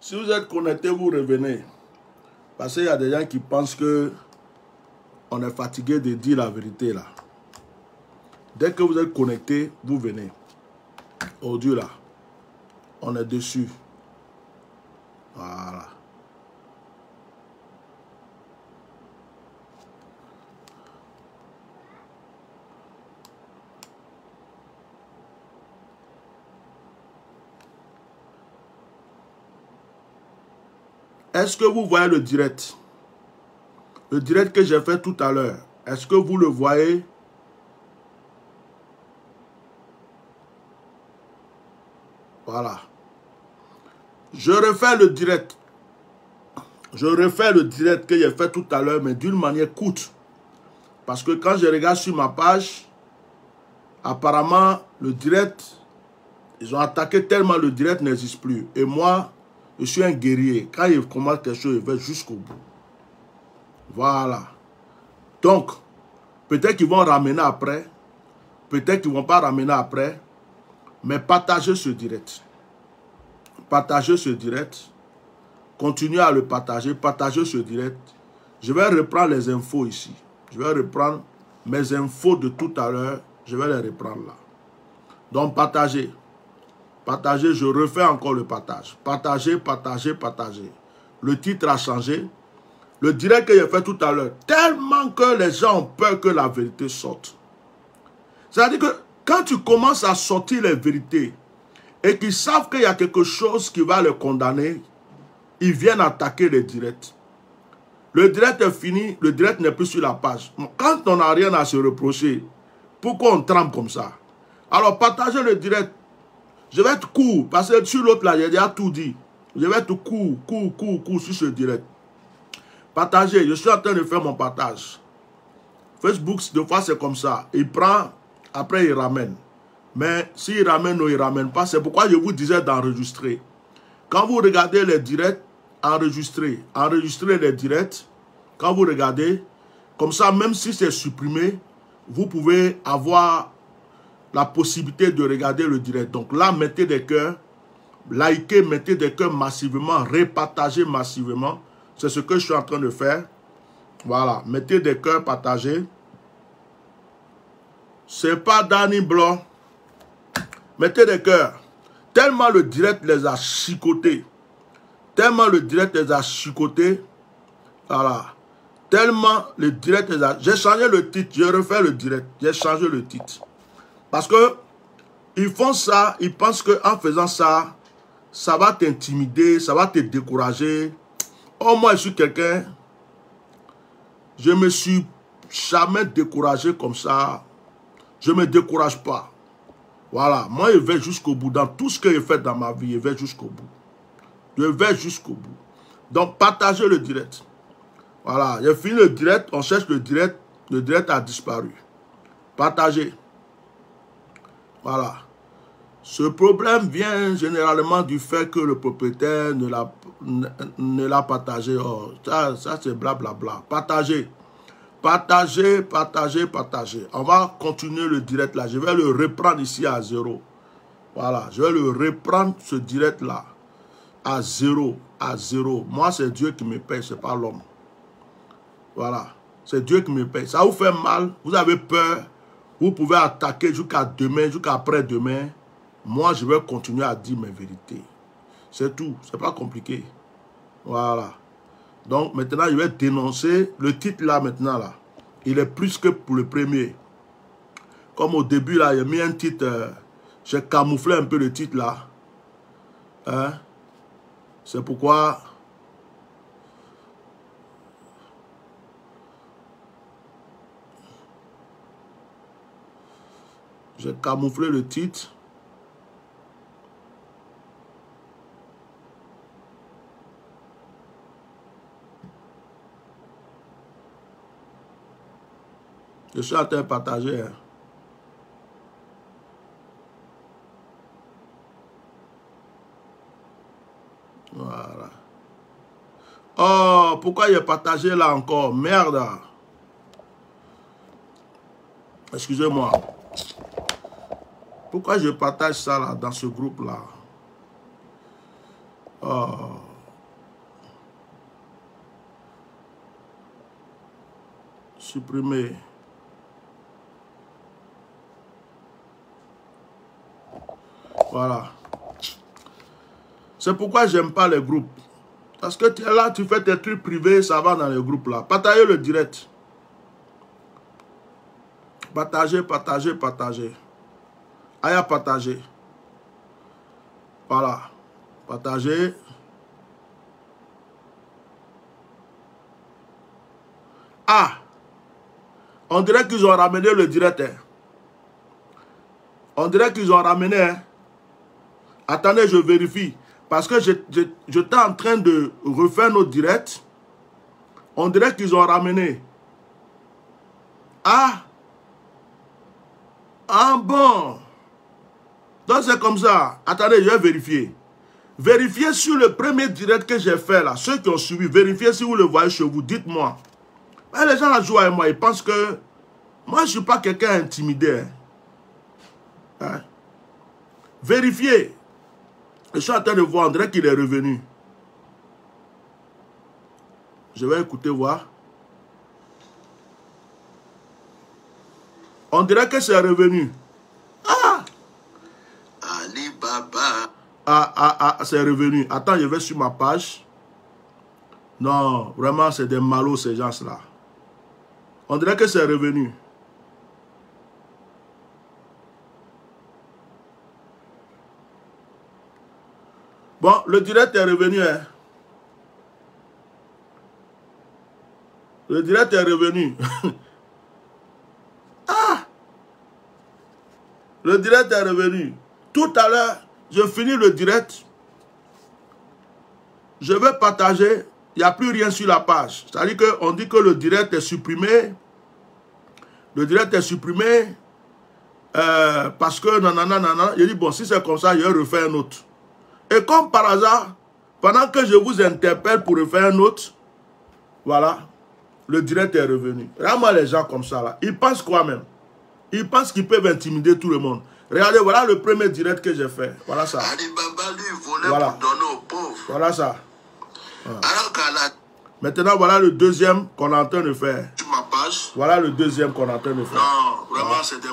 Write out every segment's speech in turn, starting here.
Si vous êtes connecté, vous revenez. Parce qu'il y a des gens qui pensent que on est fatigué de dire la vérité là. Dès que vous êtes connecté, vous venez. Oh Dieu là, on est dessus. Voilà. Est-ce que vous voyez le direct? Le direct que j'ai fait tout à l'heure. Est-ce que vous le voyez? Voilà. Je refais le direct. Je refais le direct que j'ai fait tout à l'heure, mais d'une manière courte. Parce que quand je regarde sur ma page, apparemment, le direct, ils ont attaqué tellement le direct n'existe plus. Et moi, je suis un guerrier. Quand il commence quelque chose, il va jusqu'au bout. Voilà. Donc, peut-être qu'ils vont ramener après. Peut-être qu'ils ne vont pas ramener après. Mais partagez ce direct. Partagez ce direct. Continuez à le partager. Partagez ce direct. Je vais reprendre les infos ici. Je vais reprendre mes infos de tout à l'heure. Je vais les reprendre là. Donc, partagez. Partagez, je refais encore le partage. Partagez, partagez, partagez. Le titre a changé. Le direct que j'ai fait tout à l'heure, tellement que les gens ont peur que la vérité sorte. C'est-à-dire que quand tu commences à sortir les vérités et qu'ils savent qu'il y a quelque chose qui va les condamner, ils viennent attaquer les directs. Le direct est fini, le direct n'est plus sur la page. Quand on n'a rien à se reprocher, pourquoi on tremble comme ça? Alors partagez le direct. Je vais être court, parce que sur l'autre là, j'ai déjà tout dit. Je vais être court sur ce direct. Partagez, je suis en train de faire mon partage. Facebook, des fois c'est comme ça. Il prend, après il ramène. Mais s'il ramène ou il ne ramène pas, c'est pourquoi je vous disais d'enregistrer. Quand vous regardez les directs, enregistrez. Enregistrez les directs. Quand vous regardez, comme ça, même si c'est supprimé, vous pouvez avoir la possibilité de regarder le direct. Donc là, mettez des cœurs, likez, mettez des cœurs massivement, repartagez massivement. C'est ce que je suis en train de faire. Voilà, mettez des cœurs, partagez. C'est pas Danny Blanc. Mettez des cœurs. Tellement le direct les a chicotés. Tellement le direct les a chicotés. Voilà. Tellement le direct les a... J'ai changé le titre, je refais le direct. J'ai changé le titre. Parce que ils font ça, ils pensent qu'en faisant ça, ça va t'intimider, ça va te décourager. Oh, moi, je suis quelqu'un, je me suis jamais découragé comme ça. Je ne me décourage pas. Voilà, moi, je vais jusqu'au bout. Dans tout ce que j'ai fait dans ma vie, je vais jusqu'au bout. Je vais jusqu'au bout. Donc, partagez le direct. Voilà, j'ai fini le direct, on cherche le direct a disparu. Partagez. Voilà. Ce problème vient généralement du fait que le propriétaire ne l'a partagé. Oh, ça c'est blablabla. Partagez. Partagez, partagez, partagez. On va continuer le direct là. Je vais le reprendre ici à 0. Voilà. Je vais le reprendre ce direct là. À 0. À 0. Moi, c'est Dieu qui me paye, ce n'est pas l'homme. Voilà. C'est Dieu qui me paye. Ça vous fait mal. Vous avez peur. Vous pouvez attaquer jusqu'à demain, jusqu'à après-demain. Moi, je vais continuer à dire mes vérités. C'est tout. C'est pas compliqué. Voilà. Donc, maintenant, je vais dénoncer. Le titre là, maintenant, là, il est plus que pour le premier. Comme au début, là, j'ai mis un titre. J'ai camouflé un peu le titre là. Hein? C'est pourquoi... J'ai camouflé le titre. Je suis en train de partager. Hein. Voilà. Oh, pourquoi il est partagé là encore? Merde. Excusez-moi. Pourquoi je partage ça là, dans ce groupe là? Oh. Supprimer. Voilà. C'est pourquoi j'aime pas les groupes. Parce que tu es là, tu fais tes trucs privés, ça va dans les groupes là. Partagez le direct. Partagez, partagez, partagez. Allez à partager. Voilà. Partagez. Ah! On dirait qu'ils ont ramené le direct. Hein. On dirait qu'ils ont ramené. Hein. Attendez, je vérifie. Parce que j'étais en train de refaire notre direct. On dirait qu'ils ont ramené. Ah! Ah bon! Donc c'est comme ça. Attendez, je vais vérifier. Vérifiez sur le premier direct que j'ai fait là. Ceux qui ont suivi, vérifiez si vous le voyez chez vous. Dites-moi. Les gens là jouent avec moi. Ils pensent que moi je ne suis pas quelqu'un intimidé. Hein? Vérifiez. Je suis en train de voir. On dirait qu'il est revenu. Je vais écouter voir. On dirait que c'est revenu. Ah! Alibaba. Ah, c'est revenu. Attends, je vais sur ma page. Non, vraiment, c'est des malos, ces gens-là. On dirait que c'est revenu. Bon, le direct est revenu. Hein. Le direct est revenu. Ah! Le direct est revenu. Tout à l'heure, je finis le direct. Je vais partager. Il n'y a plus rien sur la page. C'est-à-dire qu'on dit que le direct est supprimé. Le direct est supprimé. Parce que nanana. Je dis, bon, si c'est comme ça, je vais refaire un autre. Et comme par hasard, pendant que je vous interpelle pour refaire un autre, voilà, le direct est revenu. Regarde-moi les gens comme ça, là. Ils pensent quoi même? Ils pensent qu'ils peuvent intimider tout le monde. Regardez, voilà le premier direct que j'ai fait. Voilà ça. Alibaba lui volait voilà. Pour donner aux pauvres. Voilà ça. Voilà. Alors qu'à la... Maintenant, voilà le deuxième qu'on est en train de faire. Sur ma page. Voilà le deuxième qu'on est en train de faire. Non, vraiment, voilà. c'était...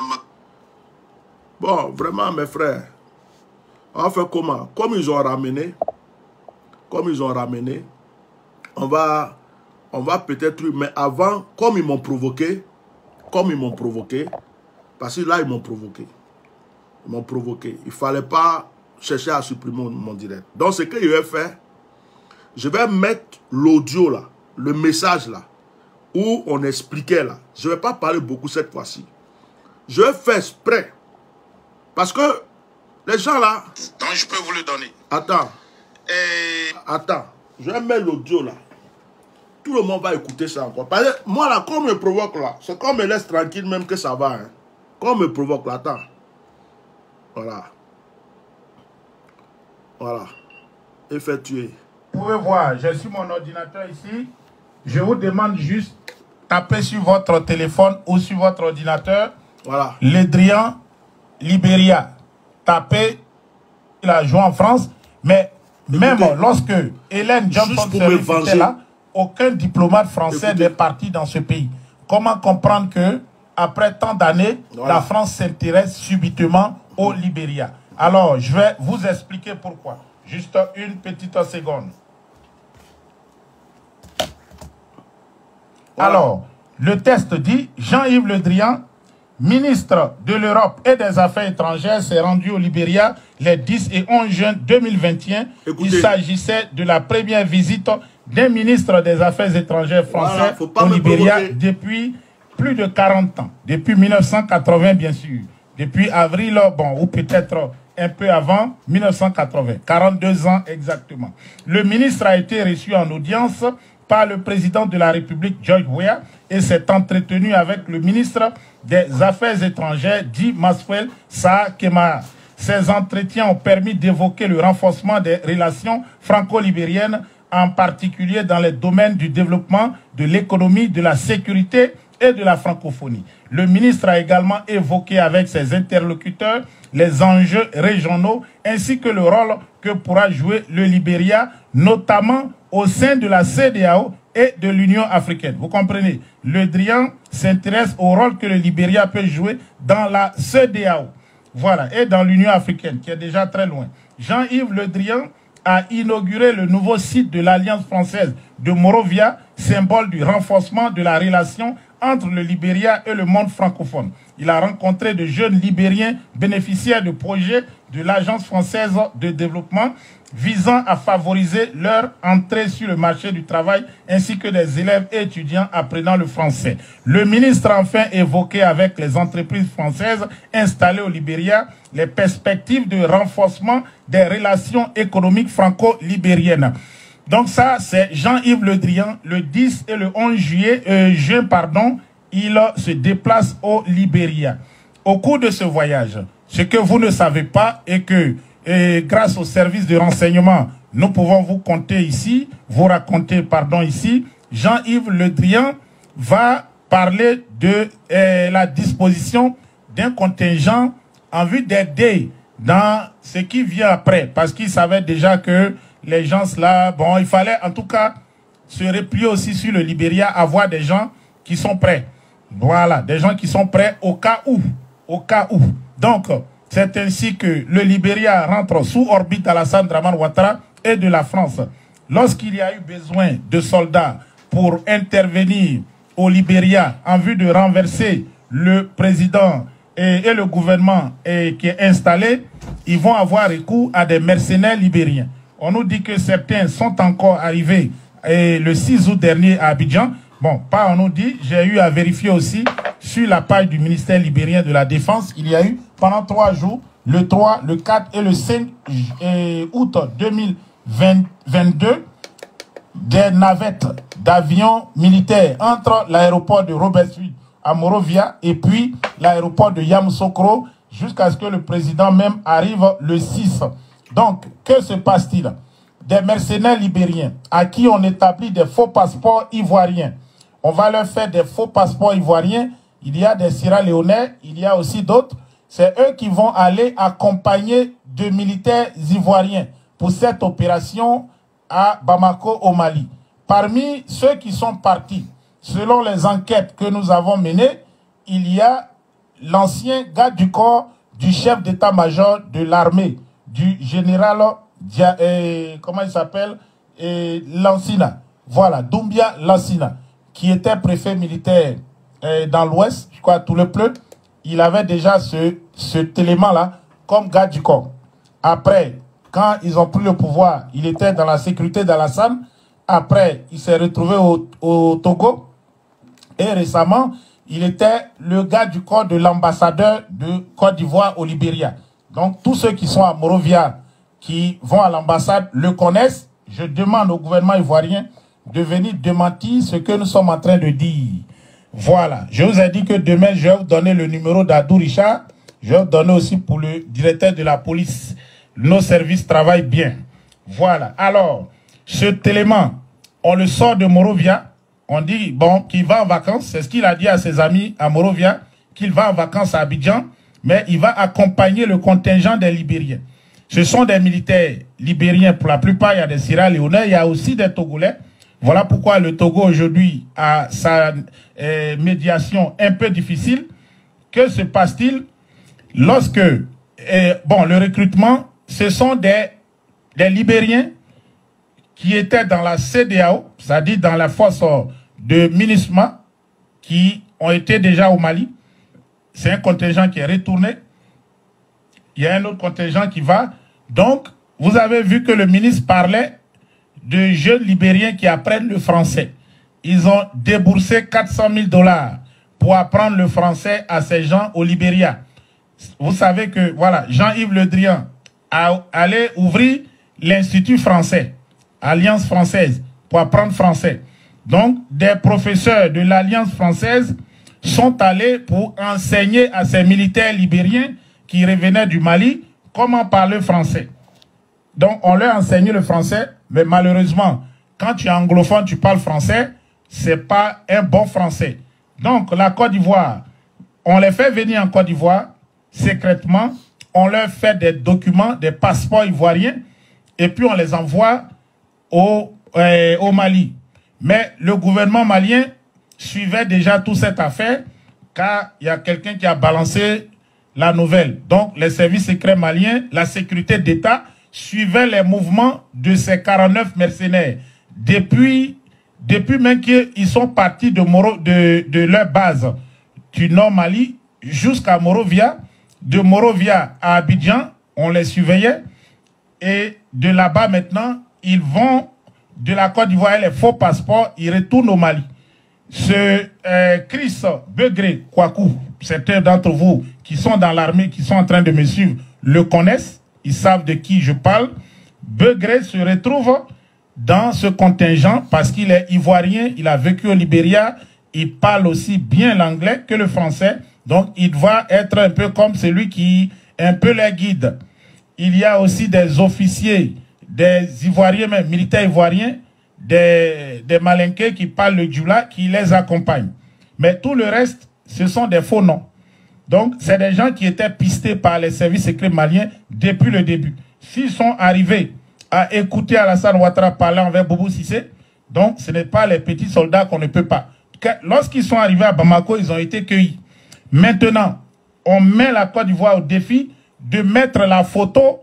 Bon, vraiment, mes frères. On fait comment? Comme ils ont ramené, on va peut-être... Mais avant, comme ils m'ont provoqué, parce que là, ils m'ont provoqué. Ils m'ont provoqué. Il ne fallait pas chercher à supprimer mon direct. Donc, ce que je vais faire, je vais mettre l'audio là, le message là, où on expliquait là. Je ne vais pas parler beaucoup cette fois-ci. Je vais faire exprès. Parce que les gens là... Donc, je peux vous le donner. Attends. Attends. Je vais mettre l'audio là. Tout le monde va écouter ça encore. Parce que moi là, quand on me provoque là, c'est quand on me laisse tranquille même que ça va. Hein. Quand on me provoque là, attends. Voilà. Voilà. Effectué. Vous pouvez voir, j'ai sur mon ordinateur ici. Je vous demande juste taper sur votre téléphone ou sur votre ordinateur. Voilà. Ledrian Libéria. Tapez, il a joué en France. Mais même lorsque Hélène Johnson était là, aucun diplomate français n'est parti dans ce pays. Comment comprendre que, après tant d'années, voilà, la France s'intéresse subitement au Libéria? Alors, je vais vous expliquer pourquoi. Juste une petite seconde. Voilà. Alors, le test dit, Jean-Yves Le Drian, ministre de l'Europe et des Affaires étrangères, s'est rendu au Libéria les 10 et 11 juin 2021. Écoutez, il s'agissait de la première visite d'un ministre des Affaires étrangères français au Libéria depuis plus de 40 ans. Depuis 1980, bien sûr. Depuis avril, bon, ou peut-être un peu avant, 1980. 42 ans exactement. Le ministre a été reçu en audience par le président de la République, George Weah, et s'est entretenu avec le ministre des Affaires étrangères, dit Masfuel Saa Kemah. Ces entretiens ont permis d'évoquer le renforcement des relations franco-libériennes, en particulier dans les domaines du développement, de l'économie, de la sécurité et de la francophonie. Le ministre a également évoqué avec ses interlocuteurs les enjeux régionaux ainsi que le rôle que pourra jouer le Libéria, notamment au sein de la CEDEAO et de l'Union africaine. Vous comprenez? Le Drian s'intéresse au rôle que le Libéria peut jouer dans la CEDEAO. Voilà, et dans l'Union africaine, qui est déjà très loin. Jean-Yves Le Drian a inauguré le nouveau site de l'Alliance française de Monrovia, symbole du renforcement de la relation entre le Libéria et le monde francophone. Il a rencontré de jeunes Libériens bénéficiaires de projets de l'Agence française de développement visant à favoriser leur entrée sur le marché du travail ainsi que des élèves et étudiants apprenant le français. Le ministre a enfin évoqué avec les entreprises françaises installées au Libéria les perspectives de renforcement des relations économiques franco-libériennes. Donc ça, c'est Jean-Yves Le Drian. Le 10 et le 11 juin, il se déplace au Libéria. Au cours de ce voyage, ce que vous ne savez pas est que grâce au service de renseignement, nous pouvons vous raconter ici, Jean-Yves Le Drian va parler de la disposition d'un contingent en vue d'aider dans ce qui vient après, parce qu'il savait déjà que les gens là, bon, il fallait en tout cas se replier aussi sur le Libéria, avoir des gens qui sont prêts. Voilà, des gens qui sont prêts au cas où. Donc, c'est ainsi que le Libéria rentre sous orbite Alassane Dramane Ouattara et de la France. Lorsqu'il y a eu besoin de soldats pour intervenir au Libéria en vue de renverser le président et le gouvernement qui est installé, ils vont avoir recours à des mercenaires libériens. On nous dit que certains sont encore arrivés le 6 août dernier à Abidjan. Bon, pas on nous dit, j'ai eu à vérifier aussi sur la page du ministère libérien de la Défense, il y a eu pendant 3 jours, le 3, le 4 et le 5 août 2022, des navettes d'avions militaires entre l'aéroport de Robespierre à Monrovia et puis l'aéroport de Yamoussoukro jusqu'à ce que le président même arrive le 6. Donc, que se passe-t-il? Des mercenaires libériens à qui on établit des faux passeports ivoiriens. On va leur faire des faux passeports ivoiriens. Il y a des Sierra-Léonais, il y a aussi d'autres. C'est eux qui vont aller accompagner de militaires ivoiriens pour cette opération à Bamako, au Mali. Parmi ceux qui sont partis, selon les enquêtes que nous avons menées, il y a l'ancien garde du corps du chef d'état-major de l'armée, du général, comment il s'appelle, Lansina. Voilà, Doumbia Lansina, qui était préfet militaire dans l'Ouest, je crois, tout le pleu. Il avait déjà cet élément-là comme garde du corps. Après, quand ils ont pris le pouvoir, il était dans la sécurité d'Alassane. Après, il s'est retrouvé au Togo. Et récemment, il était le garde du corps de l'ambassadeur de Côte d'Ivoire au Libéria. Donc, tous ceux qui sont à Monrovia, qui vont à l'ambassade, le connaissent. Je demande au gouvernement ivoirien de venir démentir ce que nous sommes en train de dire. Voilà. Je vous ai dit que demain, je vais vous donner le numéro d'Adou Richard. Je vais vous donner aussi pour le directeur de la police. Nos services travaillent bien. Voilà. Alors, cet élément, on le sort de Monrovia. On dit, bon, qu'il va en vacances. C'est ce qu'il a dit à ses amis à Monrovia, qu'il va en vacances à Abidjan. Mais il va accompagner le contingent des Libériens. Ce sont des militaires libériens. Pour la plupart, il y a des Sierra-Léonais. Il y a aussi des Togolais. Voilà pourquoi le Togo aujourd'hui a sa médiation un peu difficile. Que se passe-t-il lorsque, bon, le recrutement, ce sont des Libériens qui étaient dans la CEDEAO, c'est-à-dire dans la force de MINUSMA, qui ont été déjà au Mali. C'est un contingent qui est retourné. Il y a un autre contingent qui va. Donc, vous avez vu que le ministre parlait de jeunes Libériens qui apprennent le français. Ils ont déboursé 400 000 $ pour apprendre le français à ces gens au Libéria. Vous savez que, voilà, Jean-Yves Le Drian a allé ouvrir l'Institut français, Alliance française, pour apprendre français. Donc, des professeurs de l'Alliance française sont allés pour enseigner à ces militaires libériens qui revenaient du Mali comment parler français. Donc, on leur a enseigné le français, mais malheureusement, quand tu es anglophone, tu parles français, c'est pas un bon français. Donc, la Côte d'Ivoire, on les fait venir en Côte d'Ivoire, secrètement, on leur fait des documents, des passeports ivoiriens, et puis on les envoie au Mali. Mais le gouvernement malien suivait déjà toute cette affaire, car il y a quelqu'un qui a balancé la nouvelle. Donc, les services secrets maliens, la sécurité d'État, suivaient les mouvements de ces 49 mercenaires. Depuis même qu'ils sont partis de leur base du Nord Mali jusqu'à Morovia, de Morovia à Abidjan, on les surveillait. Et de là-bas maintenant, ils vont de la Côte d'Ivoire, les faux passeports, ils retournent au Mali. Ce Chris Begré Kwaku, certains d'entre vous qui sont dans l'armée, qui sont en train de me suivre, le connaissent, ils savent de qui je parle. Begré se retrouve dans ce contingent parce qu'il est ivoirien, il a vécu au Libéria, il parle aussi bien l'anglais que le français, donc il va être un peu comme celui qui est un peu les guide. Il y a aussi des officiers, des Ivoiriens, même militaires ivoiriens, des Malinqués qui parlent le Djoula, qui les accompagnent. Mais tout le reste, ce sont des faux noms. Donc, c'est des gens qui étaient pistés par les services secrets maliens depuis le début. S'ils sont arrivés à écouter Alassane Ouattara parler avec Boubou Cissé, donc ce n'est pas les petits soldats qu'on ne peut pas. Lorsqu'ils sont arrivés à Bamako, ils ont été cueillis. Maintenant, on met la Côte d'Ivoire au défi de mettre la photo,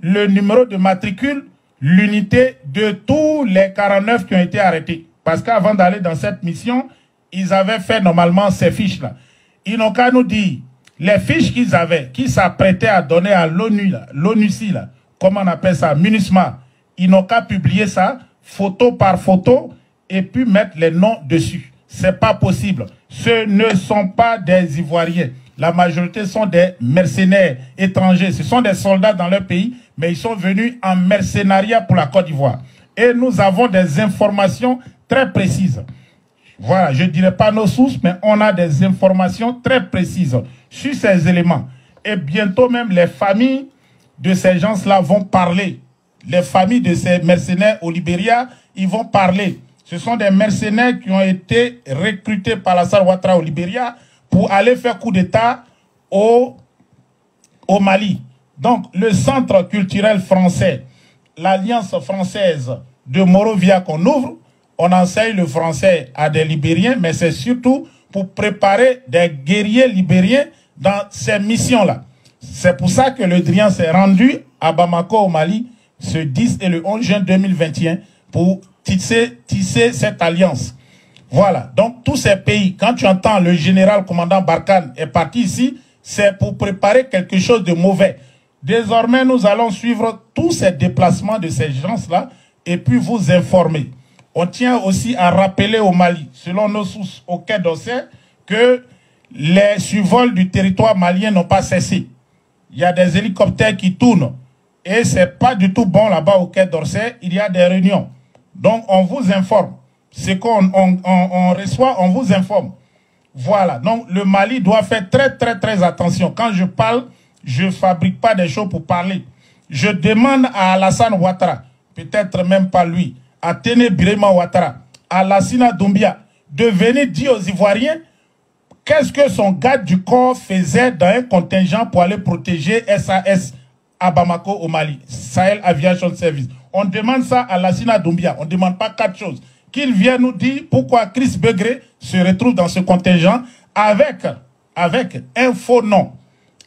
le numéro de matricule, l'unité de tous les 49 qui ont été arrêtés. Parce qu'avant d'aller dans cette mission, ils avaient fait normalement ces fiches-là. Ils n'ont qu'à nous dire, les fiches qu'ils avaient, qu'ils s'apprêtaient à donner à l'ONU, l'ONUCI, comment on appelle ça, MINUSMA, ils n'ont qu'à publier ça, photo par photo, et puis mettre les noms dessus. C'est pas possible. Ce ne sont pas des Ivoiriens. La majorité sont des mercenaires étrangers. Ce sont des soldats dans leur pays, mais ils sont venus en mercenariat pour la Côte d'Ivoire. Et nous avons des informations très précises. Voilà, je ne dirais pas nos sources, mais on a des informations très précises sur ces éléments. Et bientôt même, les familles de ces gens-là vont parler. Les familles de ces mercenaires au Libéria, ils vont parler. Ce sont des mercenaires qui ont été recrutés par Alassane Ouattara au Libéria pour aller faire coup d'État au Mali. Donc, le centre culturel français, l'Alliance française de Morovia qu'on ouvre, on enseigne le français à des Libériens, mais c'est surtout pour préparer des guerriers libériens dans ces missions-là. C'est pour ça que le Drian s'est rendu à Bamako au Mali ce 10 et le 11 juin 2021 pour tisser cette alliance. Voilà, donc tous ces pays, quand tu entends le général commandant Barkhane est parti ici, c'est pour préparer quelque chose de mauvais. Désormais, nous allons suivre tous ces déplacements de ces gens-là et puis vous informer. On tient aussi à rappeler au Mali, selon nos sources au Quai d'Orsay, que les survols du territoire malien n'ont pas cessé. Il y a des hélicoptères qui tournent et c'est pas du tout bon là-bas au Quai d'Orsay. Il y a des réunions. Donc, on vous informe. Ce qu'on reçoit, on vous informe. Voilà. Donc, le Mali doit faire très attention. Quand je parle, je ne fabrique pas des choses pour parler. Je demande à Alassane Ouattara, peut-être même pas lui, à Téné Birima Ouattara, à Lassina Doumbia, de venir dire aux Ivoiriens qu'est-ce que son garde du corps faisait dans un contingent pour aller protéger SAS à Bamako au Mali, Sahel Aviation Service. On demande ça à Lassina Doumbia. On ne demande pas 4 choses. Qu'il vienne nous dire pourquoi Chris Begré se retrouve dans ce contingent avec un faux nom.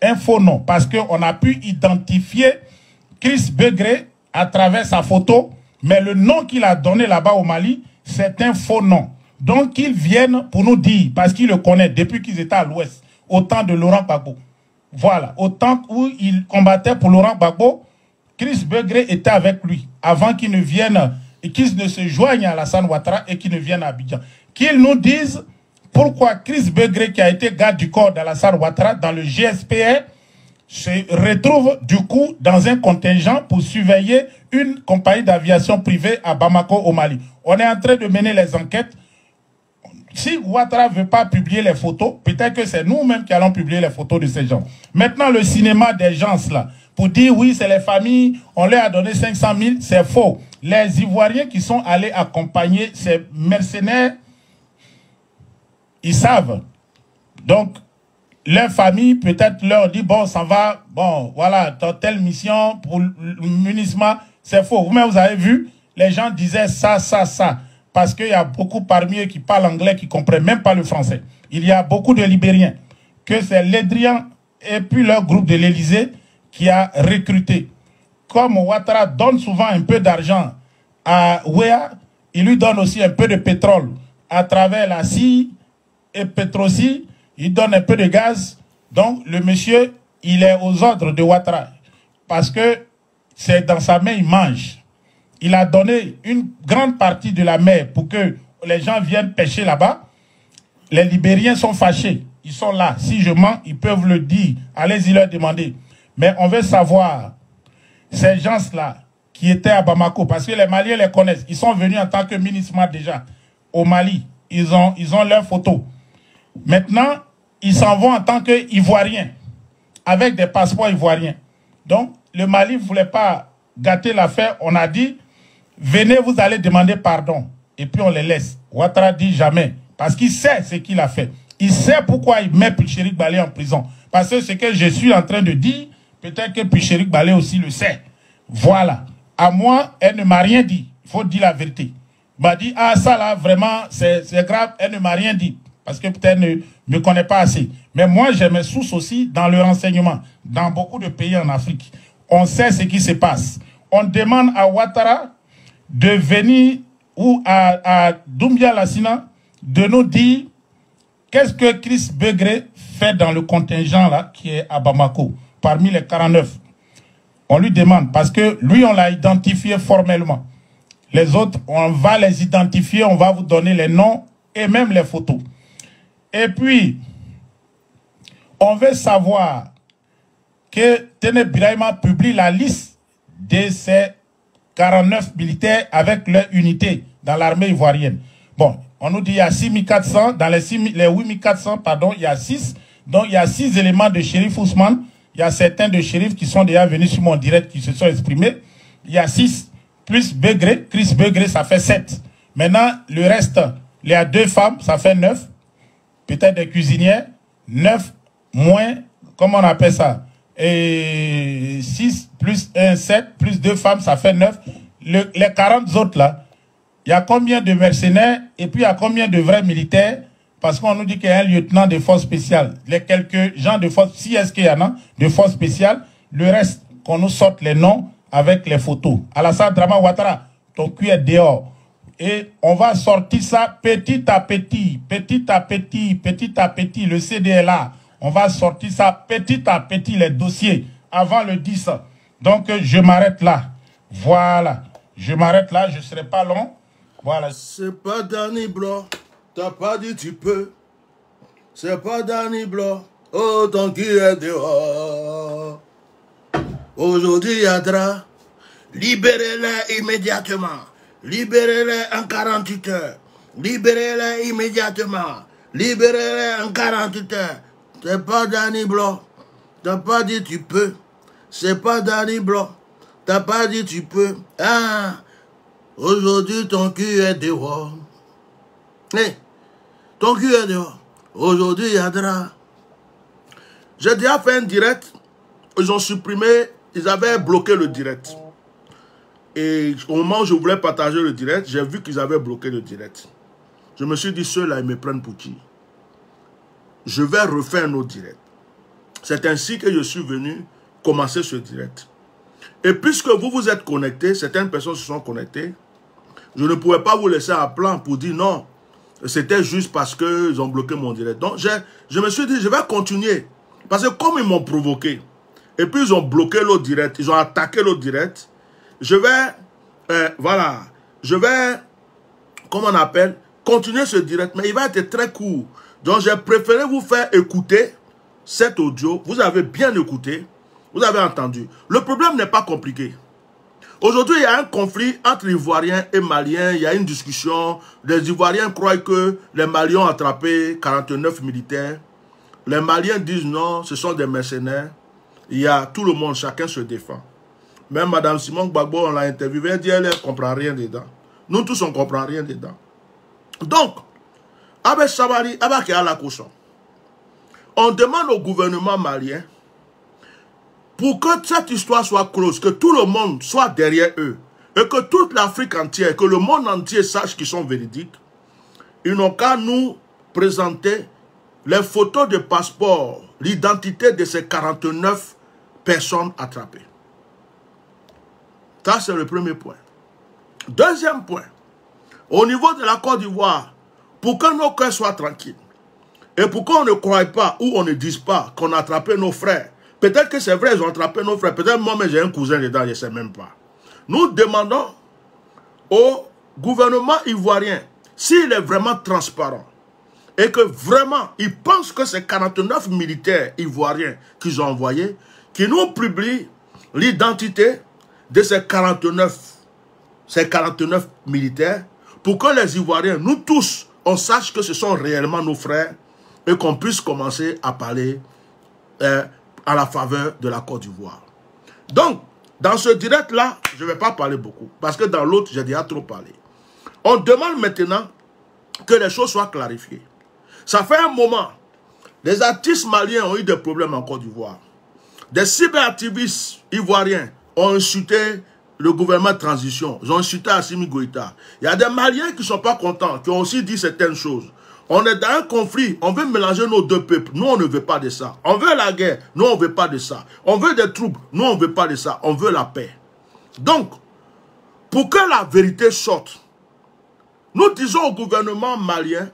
Un faux nom. Parce qu'on a pu identifier Chris Begré à travers sa photo, mais le nom qu'il a donné là-bas au Mali, c'est un faux nom. Donc qu'ils viennent pour nous dire, parce qu'ils le connaissent depuis qu'ils étaient à l'ouest, au temps de Laurent Gbagbo. Voilà, au temps où il combattait pour Laurent Gbagbo, Chris Begré était avec lui, avant qu'il ne vienne, et qu'il ne se joigne à Alassane Ouattara et qu'il ne vienne à Abidjan. Qu'ils nous disent pourquoi Chris Begré, qui a été garde du corps d'Alassane Ouattara dans le GSPR, se retrouve du coup dans un contingent pour surveiller une compagnie d'aviation privée à Bamako au Mali. On est en train de mener les enquêtes. Si Ouattara ne veut pas publier les photos, peut-être que c'est nous-mêmes qui allons publier les photos de ces gens. Maintenant, le cinéma des gens là, pour dire oui, c'est les familles, on leur a donné 500 000, c'est faux. Les Ivoiriens qui sont allés accompagner ces mercenaires, ils savent. Donc, leur famille peut-être leur dit, bon, ça va, bon, voilà, dans telle mission pour le MINUSMA, c'est faux. Vous-même, vous avez vu, les gens disaient ça. parce qu'il y a beaucoup parmi eux qui parlent anglais, qui ne comprennent même pas le français. Il y a beaucoup de Libériens, que c'est Ledrian et puis leur groupe de l'Élysée qui a recruté. Comme Ouattara donne souvent un peu d'argent à Ouéa, il lui donne aussi un peu de pétrole à travers la CI et Petrosi, il donne un peu de gaz. Donc le monsieur, il est aux ordres de Ouattara parce que c'est dans sa main, il mange. Il a donné une grande partie de la mer pour que les gens viennent pêcher là-bas. Les Libériens sont fâchés. Ils sont là. Si je mens, ils peuvent le dire. Allez-y leur demander. Mais on veut savoir, ces gens-là qui étaient à Bamako, parce que les Maliens les connaissent. Ils sont venus en tant que ministres déjà au Mali. Ils ont leurs photos. Maintenant, ils s'en vont en tant qu'Ivoiriens, avec des passeports ivoiriens. Donc, le Mali ne voulait pas gâter l'affaire. On a dit, venez, vous allez demander pardon. Et puis on les laisse. Ouattara dit jamais. Parce qu'il sait ce qu'il a fait. Il sait pourquoi il met Picherik Balé en prison. Parce que ce que je suis en train de dire, peut-être que Picherik Balé aussi le sait. Voilà. À moi, elle ne m'a rien dit. Il faut dire la vérité. Elle m'a dit, ah ça là, vraiment, c'est grave. Elle ne m'a rien dit. Parce que peut-être ne me connaît pas assez. Mais moi, j'ai mes sources aussi dans le renseignement. Dans beaucoup de pays en Afrique. On sait ce qui se passe. On demande à Ouattara de venir ou à Doumbia Lassina de nous dire qu'est-ce que Chris Begré fait dans le contingent là qui est à Bamako, parmi les 49. On lui demande, parce que lui, on l'a identifié formellement. Les autres, on va les identifier, on va vous donner les noms et même les photos. Et puis, on veut savoir que Téné Birahima publie la liste de ces 49 militaires avec leur unité dans l'armée ivoirienne. Bon, on nous dit qu'il y a 6400, dans les 8400, pardon, il y a 6. Donc, il y a 6 éléments de shérif Ousmane. Il y a certains de shérifs qui sont déjà venus sur mon direct, qui se sont exprimés. Il y a 6, plus Begré, Chris Begré, ça fait 7. Maintenant, le reste, il y a 2 femmes, ça fait 9. Peut-être des cuisinières. 9 moins, comment on appelle ça? Et 6 plus 1, 7, plus 2 femmes, ça fait 9. Les 40 autres là, il y a combien de mercenaires et puis il y a combien de vrais militaires? Parce qu'on nous dit qu'il y a un lieutenant de force spéciale. Les quelques gens de force, si est-ce qu'il y en a, de force spéciale, le reste, qu'on nous sorte les noms avec les photos. Alassane Drama Ouattara, ton cul est dehors. Et on va sortir ça petit à petit, petit à petit, petit à petit. Le CD est là. On va sortir ça petit à petit, les dossiers, avant le 10. Donc, je m'arrête là. Voilà. Je m'arrête là, je ne serai pas long. Voilà. C'est pas Danny Blanc. T'as pas dit tu peux. C'est pas Danny Blanc. Oh, ton cul est dehors. Aujourd'hui, Yadra, libérez-les immédiatement. Libérez-les en 48 heures. Libérez-les immédiatement. Libérez-les en 48 heures. C'est pas Danny Blanc. T'as pas dit tu peux. C'est pas Danny Blanc. T'as pas dit tu peux. Ah, aujourd'hui ton cul est dehors. Hey, ton cul est dehors. Aujourd'hui, Yadra. J'ai déjà fait un direct. Ils ont supprimé, ils avaient bloqué le direct. Et au moment où je voulais partager le direct, j'ai vu qu'ils avaient bloqué le direct. Je me suis dit, ceux-là, ils me prennent pour qui? Je vais refaire un autre direct. C'est ainsi que je suis venu commencer ce direct. Et puisque vous vous êtes connectés, certaines personnes se sont connectées, je ne pouvais pas vous laisser à plan pour dire non. C'était juste parce qu'ils ont bloqué mon direct. Donc, je me suis dit, je vais continuer. Parce que comme ils m'ont provoqué, et puis ils ont bloqué l'autre direct, ils ont attaqué l'autre direct, je vais, voilà, je vais, comment on appelle, continuer ce direct, mais il va être très court. Donc, j'ai préféré vous faire écouter cet audio. Vous avez bien écouté, vous avez entendu. Le problème n'est pas compliqué. Aujourd'hui, il y a un conflit entre Ivoiriens et Maliens. Il y a une discussion. Les Ivoiriens croient que les Maliens ont attrapé 49 militaires. Les Maliens disent non, ce sont des mercenaires. Il y a tout le monde, chacun se défend. Même Mme Simon Gbagbo, on l'a interviewée, elle dit elle ne comprend rien dedans. Nous tous, on ne comprend rien dedans. Donc, avec Sabari, avec la cochon, on demande au gouvernement malien pour que cette histoire soit close, que tout le monde soit derrière eux, et que toute l'Afrique entière, que le monde entier sache qu'ils sont véridiques, ils n'ont qu'à nous présenter les photos de passeport, l'identité de ces 49 personnes attrapées. Ça, c'est le premier point. Deuxième point, au niveau de la Côte d'Ivoire, pour que nos cœurs soient tranquilles, et pour qu'on ne croie pas ou on ne dise pas qu'on a attrapé nos frères, peut-être que c'est vrai, ils ont attrapé nos frères, peut-être moi, mais j'ai un cousin dedans, je ne sais même pas. Nous demandons au gouvernement ivoirien, s'il est vraiment transparent, et que vraiment, ils pensent que c'est 49 militaires ivoiriens qu'ils ont envoyés, qui nous publient l'identité de ces 49 militaires, pour que les Ivoiriens, nous tous, on sache que ce sont réellement nos frères, et qu'on puisse commencer à parler à la faveur de la Côte d'Ivoire. Donc, dans ce direct-là, je ne vais pas parler beaucoup, parce que dans l'autre, j'ai déjà trop parlé. On demande maintenant que les choses soient clarifiées. Ça fait un moment, les artistes maliens ont eu des problèmes en Côte d'Ivoire. Des cyberactivistes ivoiriens ont insulté le gouvernement de transition. Ils ont insulté Assimi Goïta. Il y a des Maliens qui ne sont pas contents, qui ont aussi dit certaines choses. On est dans un conflit, on veut mélanger nos deux peuples. Nous, on ne veut pas de ça. On veut la guerre, nous, on ne veut pas de ça. On veut des troubles, nous, on ne veut pas de ça. On veut la paix. Donc, pour que la vérité sorte, nous disons au gouvernement malien,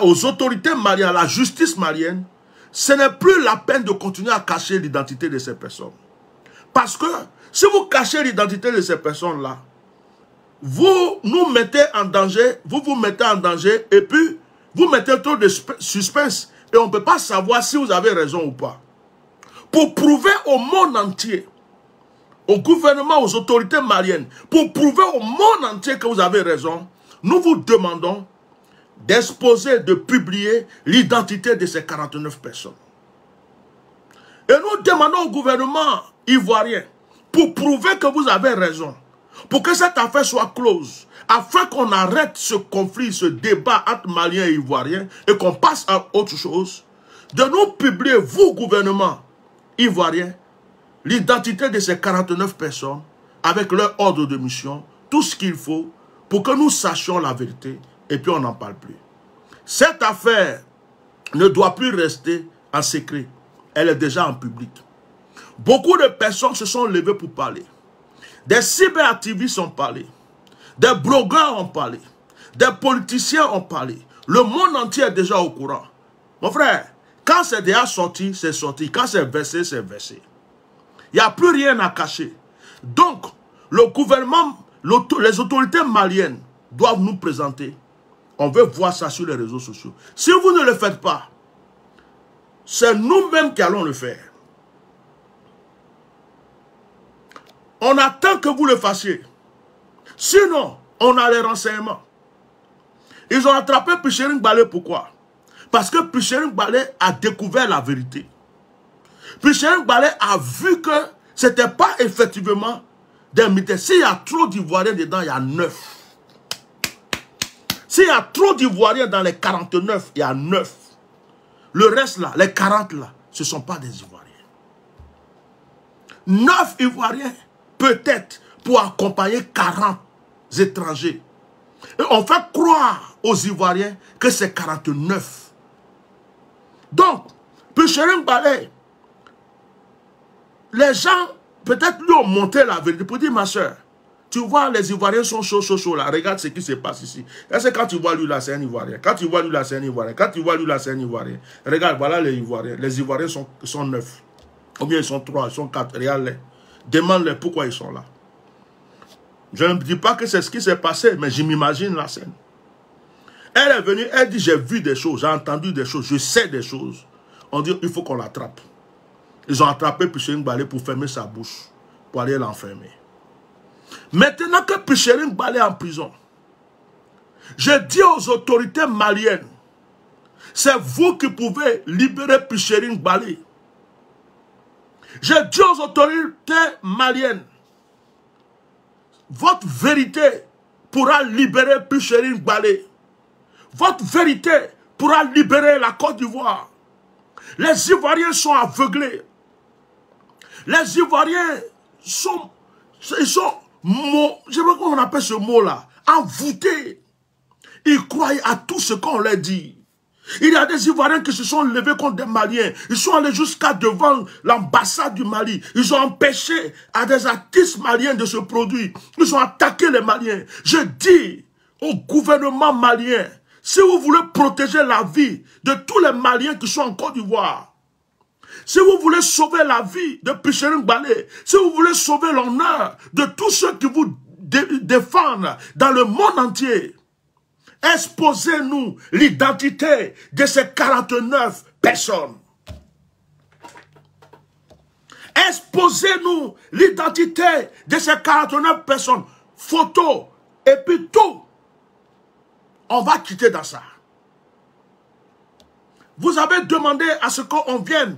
aux autorités maliennes, à la justice malienne, ce n'est plus la peine de continuer à cacher l'identité de ces personnes. Parce que si vous cachez l'identité de ces personnes-là, vous nous mettez en danger, vous vous mettez en danger, et puis vous mettez trop de suspense, et on ne peut pas savoir si vous avez raison ou pas. Pour prouver au monde entier, au gouvernement, aux autorités maliennes, pour prouver au monde entier que vous avez raison, nous vous demandons d'exposer, de publier l'identité de ces 49 personnes. Et nous demandons au gouvernement ivoirien, pour prouver que vous avez raison, pour que cette affaire soit close, afin qu'on arrête ce conflit, ce débat entre Maliens et Ivoiriens, et qu'on passe à autre chose, de nous publier, vous, gouvernement ivoirien, l'identité de ces 49 personnes, avec leur ordre de mission, tout ce qu'il faut, pour que nous sachions la vérité, et puis on n'en parle plus. Cette affaire ne doit plus rester en secret. Elle est déjà en public. Beaucoup de personnes se sont levées pour parler. Des cyberactivistes ont parlé. Des blogueurs ont parlé. Des politiciens ont parlé. Le monde entier est déjà au courant. Mon frère, quand c'est déjà sorti, c'est sorti. Quand c'est versé, c'est versé. Il n'y a plus rien à cacher. Donc, le gouvernement, les autorités maliennes doivent nous présenter. On veut voir ça sur les réseaux sociaux. Si vous ne le faites pas, c'est nous-mêmes qui allons le faire. On attend que vous le fassiez. Sinon, on a les renseignements. Ils ont attrapé Pichering Balé, pourquoi? Parce que Pichering Balé a découvert la vérité. Pichering Balé a vu que ce n'était pas effectivement des militaires. S'il y a trop d'Ivoiriens dedans, il y a 9. S'il y a trop d'Ivoiriens dans les 49, il y a 9. Le reste là, les 40 là, ce ne sont pas des Ivoiriens. 9 Ivoiriens, peut-être, pour accompagner 40 étrangers. Et on fait croire aux Ivoiriens que c'est 49. Donc, Pichering Balé, les gens, peut-être lui ont monté la vérité pour dire, ma soeur, tu vois, les Ivoiriens sont chauds là. Regarde ce qui se passe ici. Est-ce que quand tu vois lui là, c'est un Ivoirien? Quand tu vois lui là, c'est un Ivoirien. Quand tu vois lui là, c'est un Ivoirien. Regarde, voilà les Ivoiriens. Les Ivoiriens sont 9. Ou bien ils sont 3, ils sont 4. Regarde-les. Demande-les pourquoi ils sont là. Je ne dis pas que c'est ce qui s'est passé, mais je m'imagine la scène. Elle est venue, elle dit, j'ai vu des choses, j'ai entendu des choses, je sais des choses. On dit, il faut qu'on l'attrape. Ils ont attrapé Pichering Balé pour fermer sa bouche, pour aller l'enfermer. Maintenant que Pichering Balé est en prison, je dis aux autorités maliennes, c'est vous qui pouvez libérer Pichering Balé. Je dis aux autorités maliennes, votre vérité pourra libérer Pichering Balé. Votre vérité pourra libérer la Côte d'Ivoire. Les Ivoiriens sont aveuglés. Les Ivoiriens sont mot, je sais pas comment on appelle ce mot-là, envoûtés. Ils croyaient à tout ce qu'on leur dit. Il y a des Ivoiriens qui se sont levés contre des Maliens. Ils sont allés jusqu'à devant l'ambassade du Mali. Ils ont empêché à des artistes maliens de se produire. Ils ont attaqué les Maliens. Je dis au gouvernement malien, si vous voulez protéger la vie de tous les Maliens qui sont en Côte d'Ivoire, si vous voulez sauver la vie de Pichering Balé, si vous voulez sauver l'honneur de tous ceux qui vous défendent dans le monde entier, exposez-nous l'identité de ces 49 personnes. Exposez-nous l'identité de ces 49 personnes. Photos et puis tout. On va quitter dans ça. Vous avez demandé à ce qu'on vienne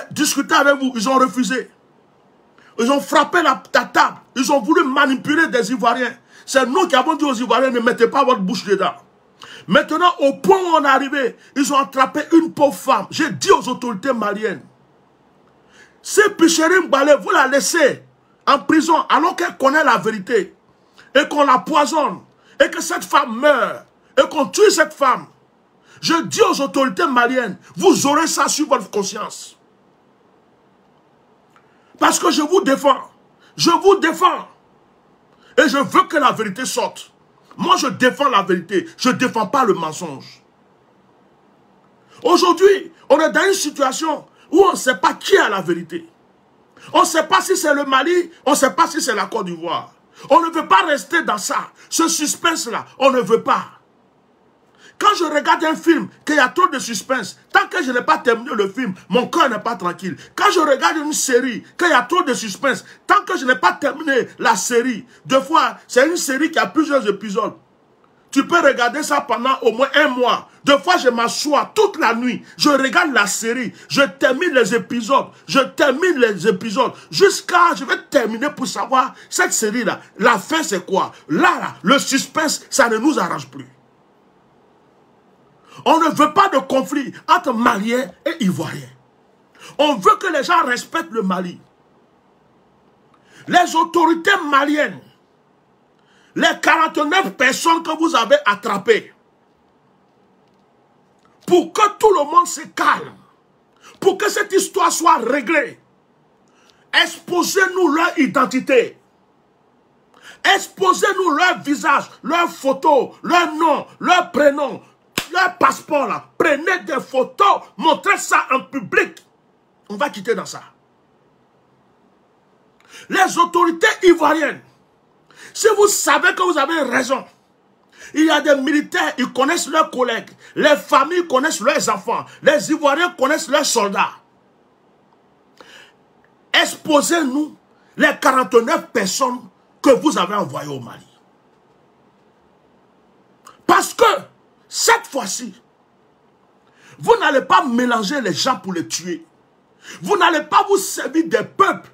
discuter avec vous. Ils ont refusé. Ils ont frappé la table. Ils ont voulu manipuler des Ivoiriens. C'est nous qui avons dit aux Ivoiriens, ne mettez pas votre bouche dedans. Maintenant, au point où on est arrivé, ils ont attrapé une pauvre femme. J'ai dit aux autorités maliennes, si Pichering Balé, vous la laissez en prison alors qu'elle connaît la vérité et qu'on la poisonne et que cette femme meurt et qu'on tue cette femme, je dis aux autorités maliennes, vous aurez ça sur votre conscience. Parce que je vous défends. Je vous défends. Et je veux que la vérité sorte. Moi, je défends la vérité. Je ne défends pas le mensonge. Aujourd'hui, on est dans une situation où on ne sait pas qui a la vérité. On ne sait pas si c'est le Mali, on ne sait pas si c'est la Côte d'Ivoire. On ne veut pas rester dans ça. Ce suspense-là, on ne veut pas. Quand je regarde un film, qu'il y a trop de suspense, tant que je n'ai pas terminé le film, mon cœur n'est pas tranquille. Quand je regarde une série, qu'il y a trop de suspense, tant que je n'ai pas terminé la série, deux fois, c'est une série qui a plusieurs épisodes. Tu peux regarder ça pendant au moins un mois. Deux fois, je m'assois toute la nuit. Je regarde la série. Je termine les épisodes. Je termine les épisodes. Jusqu'à, je vais terminer pour savoir, cette série-là, la fin c'est quoi? Là, le suspense, ça ne nous arrange plus. On ne veut pas de conflit entre Maliens et Ivoiriens. On veut que les gens respectent le Mali. Les autorités maliennes, les 49 personnes que vous avez attrapées, pour que tout le monde se calme, pour que cette histoire soit réglée, exposez-nous leur identité. Exposez-nous leur visage, leurs photos, leur nom, leur prénom, leur passeport là. Prenez des photos, montrez ça en public. On va quitter dans ça. Les autorités ivoiriennes, si vous savez que vous avez raison, il y a des militaires, ils connaissent leurs collègues, les familles connaissent leurs enfants, les Ivoiriens connaissent leurs soldats. Exposez-nous les 49 personnes que vous avez envoyées au Mali. Parce que, cette fois-ci, vous n'allez pas mélanger les gens pour les tuer. Vous n'allez pas vous servir des peuples,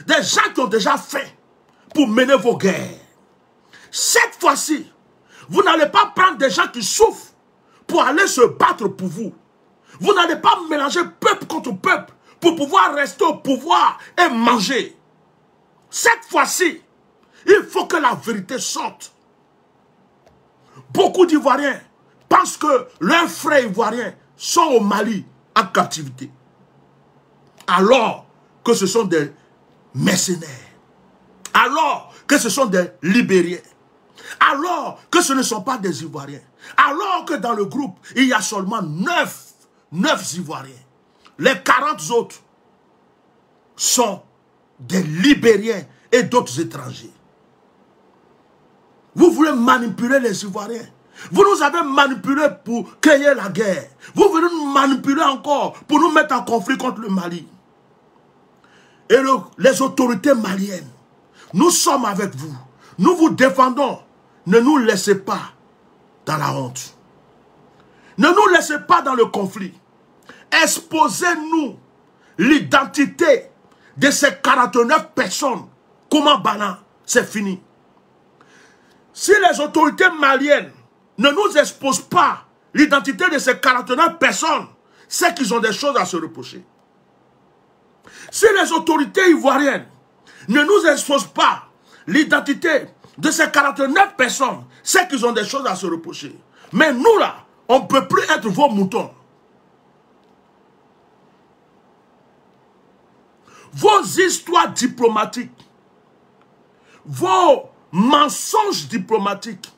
des gens qui ont déjà fait pour mener vos guerres. Cette fois-ci, vous n'allez pas prendre des gens qui souffrent pour aller se battre pour vous. Vous n'allez pas mélanger peuple contre peuple pour pouvoir rester au pouvoir et manger. Cette fois-ci, il faut que la vérité sorte. Beaucoup d'Ivoiriens pensent que leurs frères ivoiriens sont au Mali en captivité. Alors que ce sont des mercenaires. Alors que ce sont des Libériens. Alors que ce ne sont pas des Ivoiriens. Alors que dans le groupe, il y a seulement 9 Ivoiriens. Les 40 autres sont des Libériens et d'autres étrangers. Vous voulez manipuler les Ivoiriens. Vous nous avez manipulés pour créer la guerre. Vous voulez nous manipuler encore pour nous mettre en conflit contre le Mali. Et les autorités maliennes, nous sommes avec vous. Nous vous défendons. Ne nous laissez pas dans la honte. Ne nous laissez pas dans le conflit. Exposez-nous l'identité de ces 49 personnes. Comment Bana, c'est fini. Si les autorités maliennes ne nous exposent pas l'identité de ces 49 personnes, c'est qu'ils ont des choses à se reprocher. Si les autorités ivoiriennes ne nous exposent pas l'identité de ces 49 personnes, c'est qu'ils ont des choses à se reprocher. Mais nous là, on ne peut plus être vos moutons. Vos histoires diplomatiques, vos mensonges diplomatiques,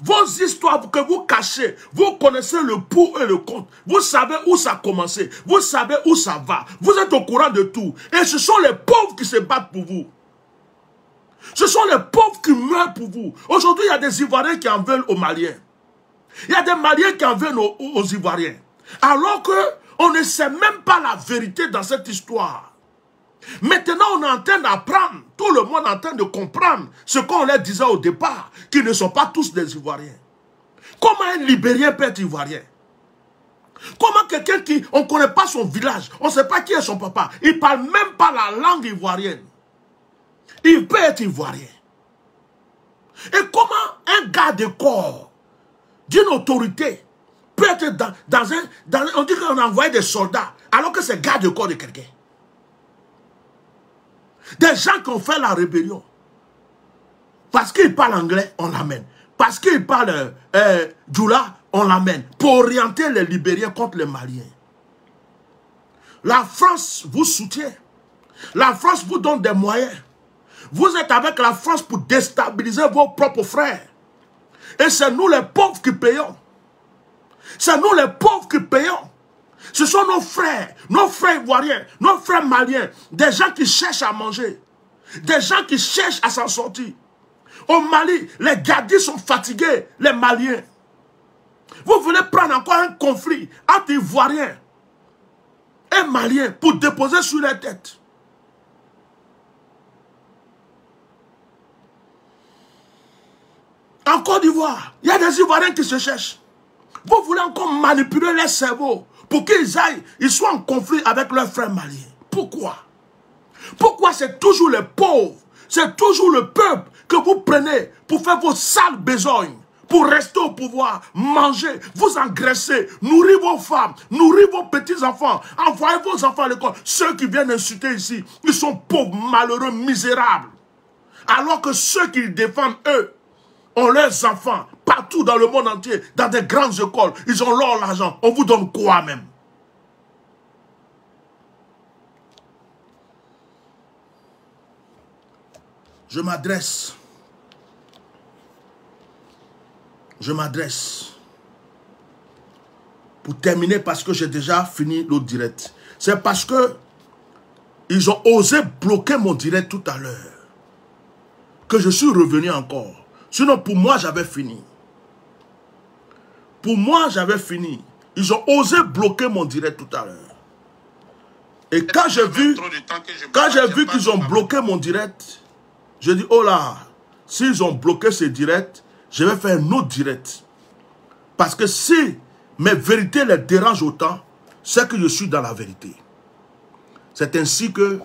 vos histoires que vous cachez, vous connaissez le pour et le contre. Vous savez où ça a commencé, vous savez où ça va. Vous êtes au courant de tout. Et ce sont les pauvres qui se battent pour vous. Ce sont les pauvres qui meurent pour vous. Aujourd'hui, il y a des Ivoiriens qui en veulent aux Maliens. Il y a des Maliens qui en veulent aux Ivoiriens. Alors qu'on ne sait même pas la vérité dans cette histoire. Maintenant, on est en train d'apprendre. Tout le monde est en train de comprendre ce qu'on leur disait au départ, qu'ils ne sont pas tous des Ivoiriens. Comment un Libérien peut être Ivoirien? Comment quelqu'un qui, on ne connaît pas son village, on ne sait pas qui est son papa, il ne parle même pas la langue ivoirienne. Il peut être Ivoirien. Et comment un gars de corps, d'une autorité, peut être dans un... On dit qu'on a envoyé des soldats, alors que c'est garde de corps de quelqu'un. Des gens qui ont fait la rébellion. Parce qu'ils parlent anglais, on l'amène. Parce qu'ils parlent Djoula, on l'amène. Pour orienter les Libériens contre les Maliens. La France vous soutient. La France vous donne des moyens. Vous êtes avec la France pour déstabiliser vos propres frères. Et c'est nous les pauvres qui payons. C'est nous les pauvres qui payons. Ce sont nos frères ivoiriens, nos frères maliens, des gens qui cherchent à manger, des gens qui cherchent à s'en sortir. Au Mali, les gadis sont fatigués, les Maliens. Vous voulez prendre encore un conflit entre Ivoiriens et Maliens pour déposer sur les têtes. En Côte d'Ivoire, il y a des Ivoiriens qui se cherchent. Vous voulez encore manipuler les cerveaux pour qu'ils aillent, ils soient en conflit avec leurs frères maliens. Pourquoi? Pourquoi c'est toujours les pauvres, c'est toujours le peuple que vous prenez pour faire vos sales besognes, pour rester au pouvoir, manger, vous engraisser, nourrir vos femmes, nourrir vos petits-enfants, envoyer vos enfants à l'école. Ceux qui viennent insulter ici, ils sont pauvres, malheureux, misérables. Alors que ceux qui défendent, eux, ont leurs enfants partout dans le monde entier, dans des grandes écoles. Ils ont leur argent. On vous donne quoi même? Je m'adresse. Pour terminer, parce que j'ai déjà fini l'autre direct. C'est parce que ils ont osé bloquer mon direct tout à l'heure que je suis revenu encore. Sinon, pour moi, j'avais fini. Pour moi, j'avais fini. Ils ont osé bloquer mon direct tout à l'heure. Et quand j'ai vu qu'ils ont bloqué mon direct, je dis, oh là, s'ils ont bloqué ce direct, je vais faire un autre direct. Parce que si mes vérités les dérangent autant, c'est que je suis dans la vérité. C'est ainsi que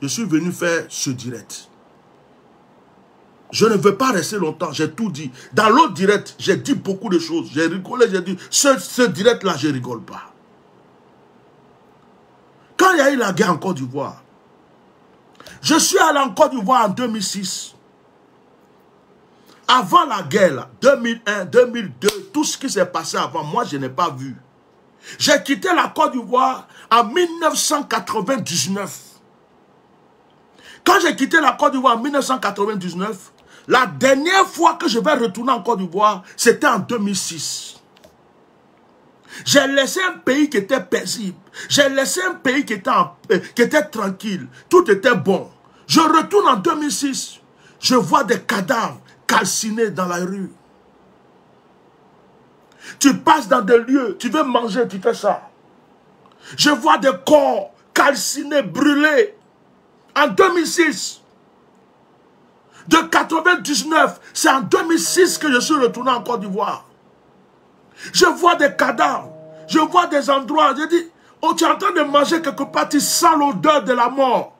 je suis venu faire ce direct. Je ne veux pas rester longtemps, j'ai tout dit. Dans l'autre direct, j'ai dit beaucoup de choses. J'ai rigolé, j'ai dit, ce direct-là, je ne rigole pas. Quand il y a eu la guerre en Côte d'Ivoire, je suis allé en Côte d'Ivoire en 2006. Avant la guerre, là, 2001, 2002, tout ce qui s'est passé avant, moi, je n'ai pas vu. J'ai quitté la Côte d'Ivoire en 1999. Quand j'ai quitté la Côte d'Ivoire en 1999, la dernière fois que je vais retourner en Côte d'Ivoire, c'était en 2006. J'ai laissé un pays qui était paisible. J'ai laissé un pays qui était tranquille. Tout était bon. Je retourne en 2006. Je vois des cadavres calcinés dans la rue. Tu passes dans des lieux, tu veux manger, tu fais ça. Je vois des corps calcinés, brûlés. En 2006. De 99, c'est en 2006 que je suis retourné en Côte d'Ivoire. Je vois des cadavres. Je vois des endroits. Je dis, oh, tu es en train de manger quelque part, tu sens l'odeur de la mort.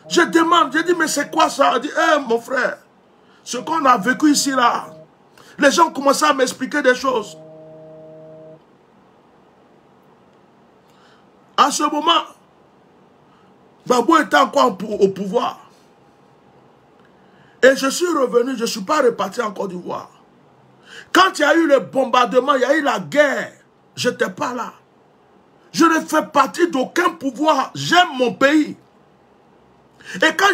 Je demande, je dis, mais c'est quoi ça? Je dis, mon frère, ce qu'on a vécu ici, là, les gens commençaient à m'expliquer des choses. À ce moment, Gbagbo était encore au pouvoir. Et je suis revenu, je ne suis pas reparti en Côte d'Ivoire. Quand il y a eu le bombardement, il y a eu la guerre, je n'étais pas là. Je ne fais partie d'aucun pouvoir. J'aime mon pays. Et quand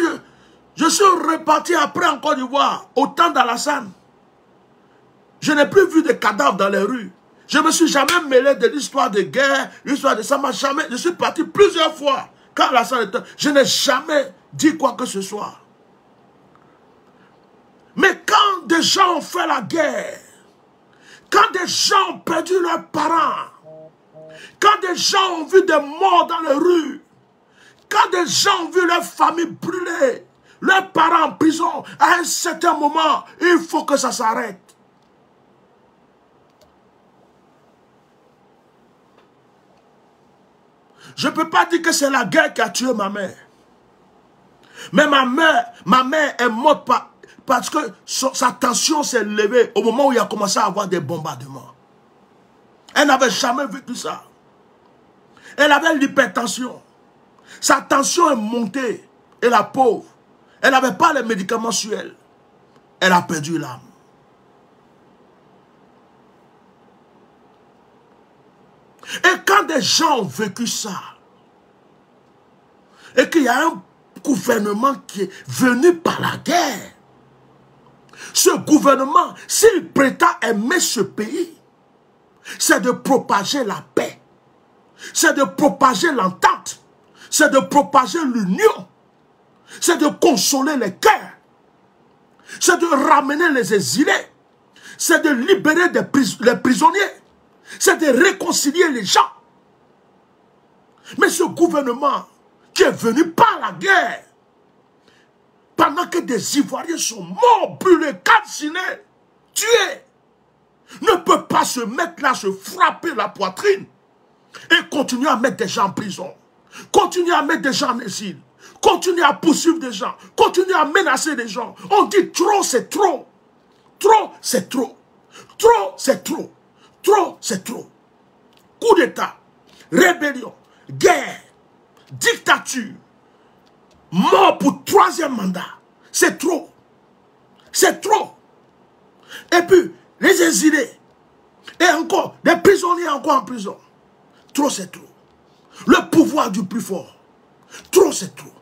je suis reparti après en Côte d'Ivoire, au temps d'Alassane, je n'ai plus vu de cadavres dans les rues. Je ne me suis jamais mêlé de l'histoire de guerre, l'histoire de ça m'a jamais... Je suis parti plusieurs fois. Quand Alassane était... Je n'ai jamais dit quoi que ce soit. Mais quand des gens ont fait la guerre, quand des gens ont perdu leurs parents, quand des gens ont vu des morts dans les rues, quand des gens ont vu leur famille brûler, leurs parents en prison, à un certain moment, il faut que ça s'arrête. Je ne peux pas dire que c'est la guerre qui a tué ma mère. Mais ma mère est morte parce que sa tension s'est levée au moment où il a commencé à avoir des bombardements. Elle n'avait jamais vécu ça. Elle avait l'hypertension. Sa tension est montée. Et la pauvre, elle n'avait pas les médicaments sur elle. Elle a perdu l'âme. Et quand des gens ont vécu ça, et qu'il y a un gouvernement qui est venu par la guerre, ce gouvernement, s'il prétend aimer ce pays, c'est de propager la paix, c'est de propager l'entente, c'est de propager l'union, c'est de consoler les cœurs, c'est de ramener les exilés, c'est de libérer les prisonniers, c'est de réconcilier les gens. Mais ce gouvernement qui est venu par la guerre, pendant que des Ivoiriens sont morts, brûlés, calcinés, tués, ne peut pas se mettre là, se frapper la poitrine et continuer à mettre des gens en prison, continuer à mettre des gens en exil, continuer à poursuivre des gens, continuer à menacer des gens. On dit trop, c'est trop. Trop, c'est trop. Trop, c'est trop. Trop, c'est trop. Coup d'État, rébellion, guerre, dictature, mort pour 3e mandat. C'est trop. C'est trop. Et puis, les exilés, et encore, les prisonniers encore en prison. Trop, c'est trop. Le pouvoir du plus fort. Trop, c'est trop.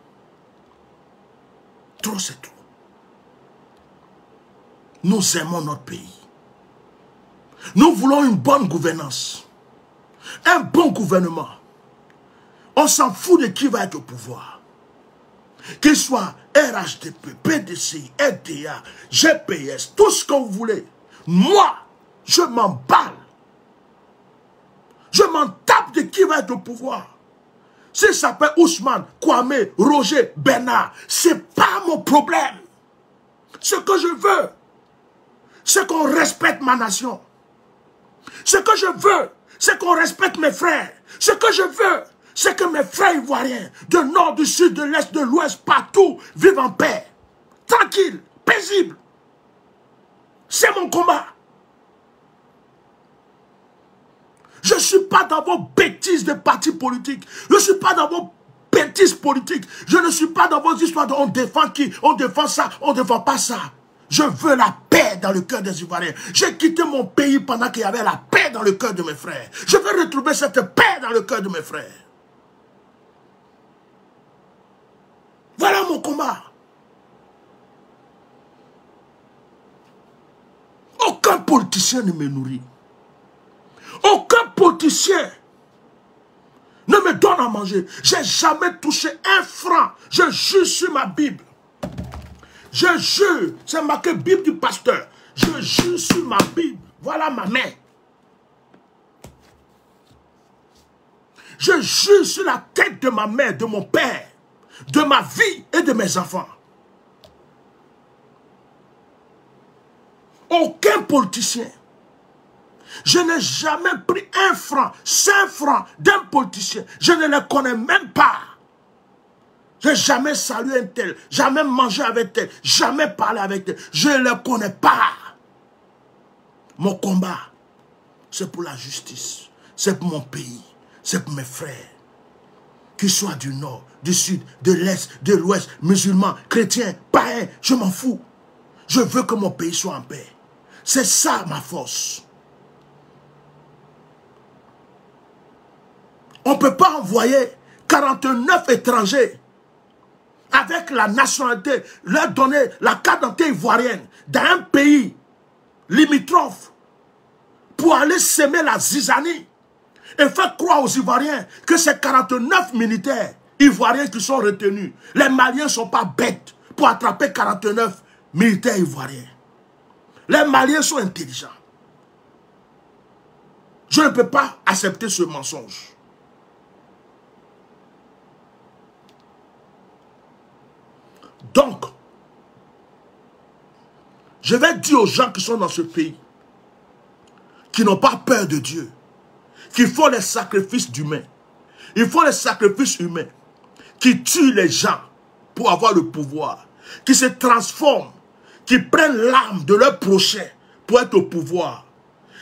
Trop, c'est trop. Nous aimons notre pays. Nous voulons une bonne gouvernance. Un bon gouvernement. On s'en fout de qui va être au pouvoir. Qu'il soit RHDP, PDCI, RDA, GPS, tout ce que vous voulez. Moi, je m'emballe. Je m'en tape de qui va être au pouvoir. Si ça s'appelle Ousmane, Kwame, Roger, Bernard, c'est pas mon problème. Ce que je veux, c'est qu'on respecte ma nation. Ce que je veux, c'est qu'on respecte mes frères. Ce que je veux, c'est que mes frères ivoiriens, du nord, du sud, de l'est, de l'ouest, partout, vivent en paix. Tranquille, paisible. C'est mon combat. Je ne suis pas dans vos bêtises de partis politiques. Je ne suis pas dans vos bêtises politiques. Je ne suis pas dans vos histoires de on défend qui, on défend ça, on ne défend pas ça. Je veux la paix dans le cœur des Ivoiriens. J'ai quitté mon pays pendant qu'il y avait la paix dans le cœur de mes frères. Je veux retrouver cette paix dans le cœur de mes frères. Voilà mon combat. Aucun politicien ne me nourrit. Aucun politicien ne me donne à manger. Je n'ai jamais touché un franc. Je jure sur ma Bible. Je jure, c'est marqué Bible du pasteur. Je jure sur ma Bible. Voilà ma main. Je jure sur la tête de ma mère, de mon père, de ma vie et de mes enfants. Aucun politicien. Je n'ai jamais pris 1 franc, 5 francs d'un politicien. Je ne les connais même pas. Je n'ai jamais salué un tel, jamais mangé avec tel, jamais parlé avec tel. Je ne les connais pas. Mon combat, c'est pour la justice. C'est pour mon pays. C'est pour mes frères. Qu'ils soient du nord, du sud, de l'est, de l'ouest, musulmans, chrétiens, païens, je m'en fous. Je veux que mon pays soit en paix. C'est ça ma force. On ne peut pas envoyer 49 étrangers avec la nationalité, leur donner la carte d'identité ivoirienne dans un pays limitrophe pour aller semer la zizanie et faire croire aux Ivoiriens que ces 49 militaires ivoiriens qui sont retenus, les Maliens ne sont pas bêtes pour attraper 49 militaires ivoiriens. Les Maliens sont intelligents. Je ne peux pas accepter ce mensonge. Donc, je vais dire aux gens qui sont dans ce pays, qui n'ont pas peur de Dieu, qu'il faut les sacrifices humains. Il faut les sacrifices humains qui tuent les gens pour avoir le pouvoir, qui se transforment, qui prennent l'arme de leur prochain pour être au pouvoir.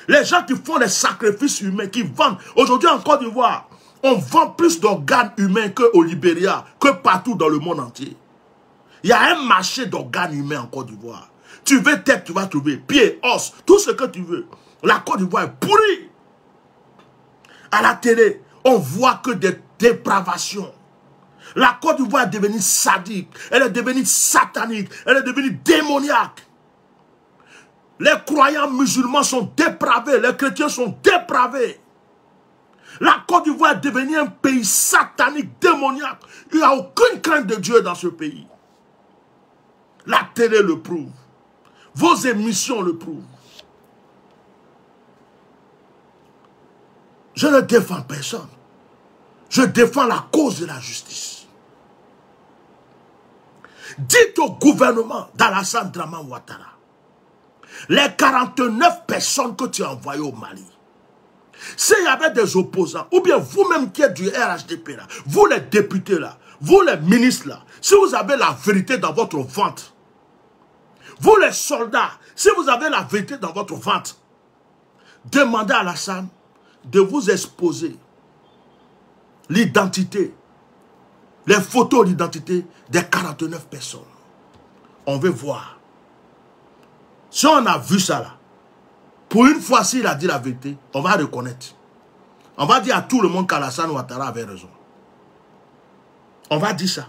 Les gens qui font les sacrifices humains, qui vendent. Aujourd'hui en Côte d'Ivoire, on vend plus d'organes humains qu'au Libéria, que partout dans le monde entier. Il y a un marché d'organes humains en Côte d'Ivoire. Tu veux tête, tu vas trouver pieds, os, tout ce que tu veux. La Côte d'Ivoire est pourrie. À la télé, on voit que des dépravations. La Côte d'Ivoire est devenue sadique, elle est devenue satanique, elle est devenue démoniaque. Les croyants musulmans sont dépravés, les chrétiens sont dépravés. La Côte d'Ivoire est devenue un pays satanique, démoniaque. Il n'y a aucune crainte de Dieu dans ce pays. La télé le prouve. Vos émissions le prouvent. Je ne défends personne. Je défends la cause de la justice. Dites au gouvernement d'Alassane Dramane Ouattara, les 49 personnes que tu as envoyées au Mali, s'il y avait des opposants, ou bien vous-même qui êtes du RHDP là, vous les députés là, vous les ministres là, si vous avez la vérité dans votre ventre, vous les soldats, si vous avez la vérité dans votre ventre, demandez à Alassane de vous exposer l'identité, les photos d'identité des 49 personnes. On veut voir. Si on a vu ça là, pour une fois s'il a dit la vérité, on va reconnaître. On va dire à tout le monde qu'Alassane Ouattara avait raison. On va dire ça.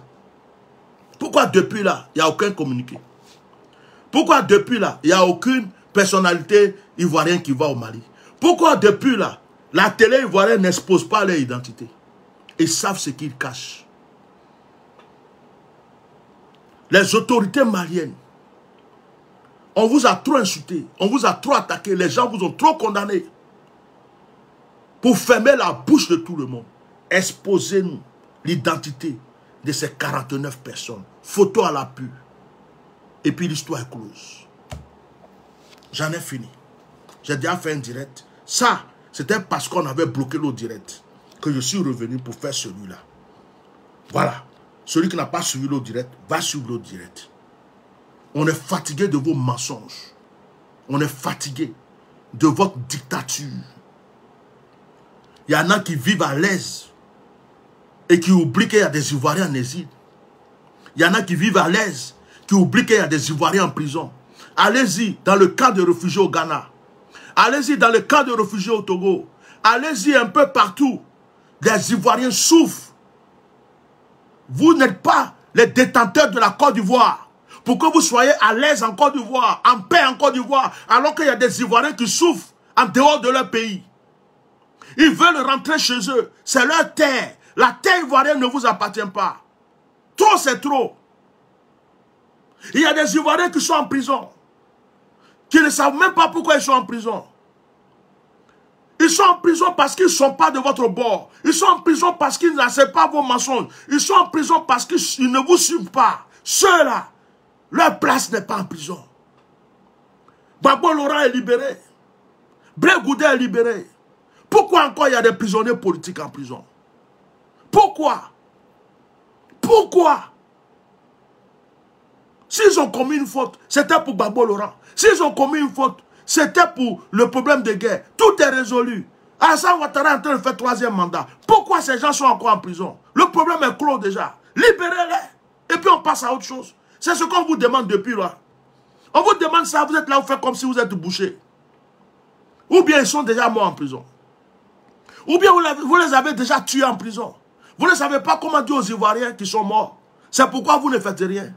Pourquoi depuis là, il n'y a aucun communiqué? Pourquoi depuis là, il n'y a aucune personnalité ivoirienne qui va au Mali? Pourquoi depuis là, la télé ivoirienne n'expose pas leur identité? Ils savent ce qu'ils cachent. Les autorités maliennes, on vous a trop insulté, on vous a trop attaqué, les gens vous ont trop condamné. Pour fermer la bouche de tout le monde, exposez-nous l'identité de ces 49 personnes. Photo à l'appui. Et puis l'histoire est close. J'en ai fini. J'ai déjà fait un direct. Ça, c'était parce qu'on avait bloqué l'autre direct que je suis revenu pour faire celui-là. Voilà. Celui qui n'a pas suivi l'autre direct va suivre l'autre direct. On est fatigué de vos mensonges. On est fatigué de votre dictature. Il y en a qui vivent à l'aise et qui oublient qu'il y a des Ivoiriens en exil. Il y en a qui vivent à l'aise, qui oublient qu'il y a des Ivoiriens en prison. Allez-y dans le camp de réfugiés au Ghana. Allez-y dans le camp de réfugiés au Togo. Allez-y un peu partout. Des Ivoiriens souffrent. Vous n'êtes pas les détenteurs de la Côte d'Ivoire. Pour que vous soyez à l'aise en Côte d'Ivoire, en paix en Côte d'Ivoire, alors qu'il y a des Ivoiriens qui souffrent en dehors de leur pays. Ils veulent rentrer chez eux. C'est leur terre. La terre ivoirienne ne vous appartient pas. Trop, c'est trop. Il y a des Ivoiriens qui sont en prison, qui ne savent même pas pourquoi ils sont en prison. Ils sont en prison parce qu'ils ne sont pas de votre bord. Ils sont en prison parce qu'ils n'acceptent pas vos mensonges. Ils sont en prison parce qu'ils ne vous suivent pas. Ceux-là, leur place n'est pas en prison. Gbagbo Laurent est libéré. Blé Goudé est libéré. Pourquoi encore il y a des prisonniers politiques en prison? Pourquoi? Pourquoi? S'ils ont commis une faute, c'était pour Gbagbo Laurent. S'ils ont commis une faute, c'était pour le problème de guerre. Tout est résolu. Alassane Ouattara est en train de faire 3e mandat. Pourquoi ces gens sont encore en prison? Le problème est clos déjà. Libérez-les. Et puis on passe à autre chose. C'est ce qu'on vous demande depuis là. On vous demande ça, vous êtes là, vous faites comme si vous êtes bouché. Ou bien ils sont déjà morts en prison. Ou bien vous les avez déjà tués en prison. Vous ne savez pas comment dire aux Ivoiriens qui sont morts. C'est pourquoi vous ne faites rien.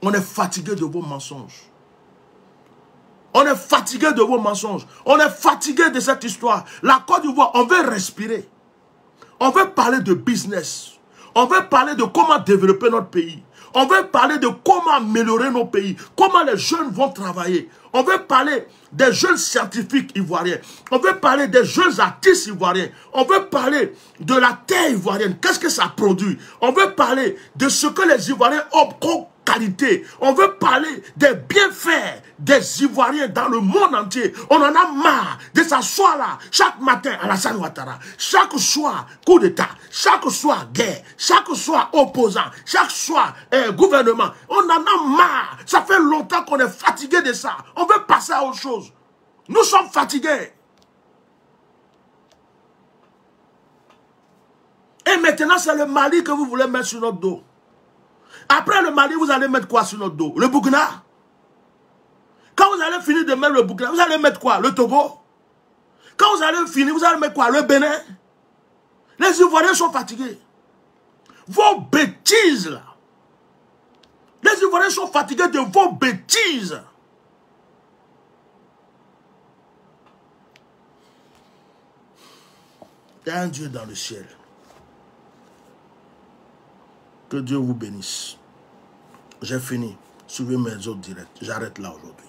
On est fatigué de vos mensonges. On est fatigué de vos mensonges. On est fatigué de cette histoire. La Côte d'Ivoire, on veut respirer. On veut parler de business. On veut parler de comment développer notre pays. On veut parler de comment améliorer nos pays. Comment les jeunes vont travailler. On veut parler des jeunes scientifiques ivoiriens. On veut parler des jeunes artistes ivoiriens. On veut parler de la terre ivoirienne. Qu'est-ce que ça produit? On veut parler de ce que les Ivoiriens ont comme qualité. On veut parler des bienfaits des Ivoiriens dans le monde entier. On en a marre de s'asseoir là, chaque matin, Alassane Ouattara, chaque soir, coup d'État, chaque soir, guerre, chaque soir, opposant, chaque soir, gouvernement. On en a marre. Ça fait longtemps qu'on est fatigué de ça. On veut passer à autre chose. Nous sommes fatigués. Et maintenant, c'est le Mali que vous voulez mettre sur notre dos. Après le Mali, vous allez mettre quoi sur notre dos? Le Burkina? Quand vous allez finir de mettre le Burkina, vous allez mettre quoi? Le Togo? Quand vous allez finir, vous allez mettre quoi? Le Bénin? Les Ivoiriens sont fatigués. Vos bêtises, là. Les Ivoiriens sont fatigués de vos bêtises. Il y a un Dieu dans le ciel. Que Dieu vous bénisse. J'ai fini. Suivez mes autres directs. J'arrête là aujourd'hui.